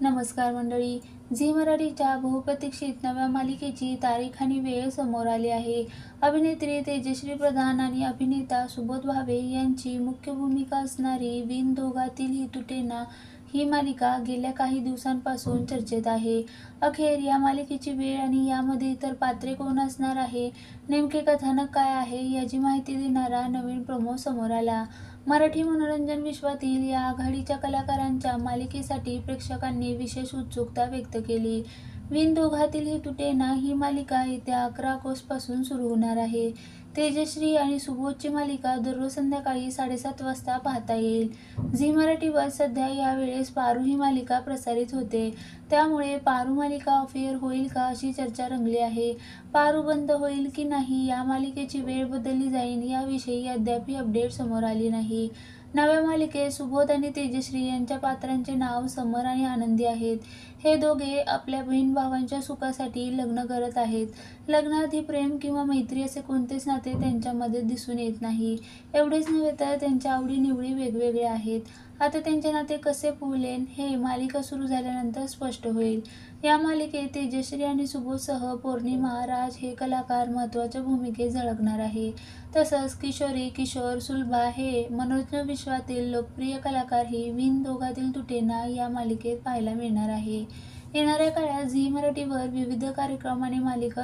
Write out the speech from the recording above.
नमस्कार मंडळी. झी मराठीच्या बहुप्रतीक्षित नव्या मालिकेची तारीख आणि वेळ समोर आली आहे. अभिनेत्री तेजश्री प्रधान आणि अभिनेता सुबोध भावे यांची मुख्य भूमिका असणारी विण दोघातील ही तुटेना ही मालिका गेल्या काही दिवसांपासून चर्चेत आहे. अखेर या मालिकेची वेळ आणि यामध्ये इतर पात्रे कोण असणार आहे, नेमके कथानक काय आहे याची माहिती देणारा नवीन प्रोमो समोर आला. मराठी मनोरंजन विश्वातील या आघाडीच्या कलाकारांच्या मालिकेसाठी प्रेक्षकांनी विशेष उत्सुकता व्यक्त केली. विण दोघातील ही तुटेना ही मालिका येत्या 11 ऑगस्टपासून सुरू होणार आहे. तेजश्री आणि सुबोधची मालिका दररोज संध्याकाळी 7:30 वाजता पाहता येईल. झी मराठीवर सध्या यावेळेस पारू ही मालिका प्रसारित होते. त्यामुळे पारू मालिका ऑफ एअर होईल का अशी चर्चा रंगली आहे. पारू बंद होईल की नाही, या मालिकेची वेळ बदलली जाईल याविषयी अद्याप अपडेट समोर आली नाही. नव्या मालिकेत सुबोध आणि तेजश्री यांच्या पात्रांचे नाव समर आणि आनंदी आहेत. हे दोघे आपल्या बहीण भावांच्या सुखासाठी लग्न करत आहेत. लग्नात ही प्रेम किंवा मैत्री असे कोणतेच नाते त्यांच्यामध्ये दिसून येत नाही. एवढेच नव्हे तर त्यांच्या आवडीनिवडी वेगवेगळ्या आहेत. आता त्यांचे नाते कसे फुलेल हे मालिका सुरू झाल्यानंतर स्पष्ट होईल. या मालिकेत तेजश्री आणि सुबोधसह पौर्णिमा राज हे कलाकार महत्त्वाच्या भूमिकेत झळकणार आहे. तसंच किशोरी किशोर सुलभा हे मनोरंजन विश्वातील लोकप्रिय कलाकारही विण दोघातील तुटेना या मालिकेत पाहायला मिळणार आहे. येणाऱ्या काळात झी मराठीवर विविध कार्यक्रम आणि मालिका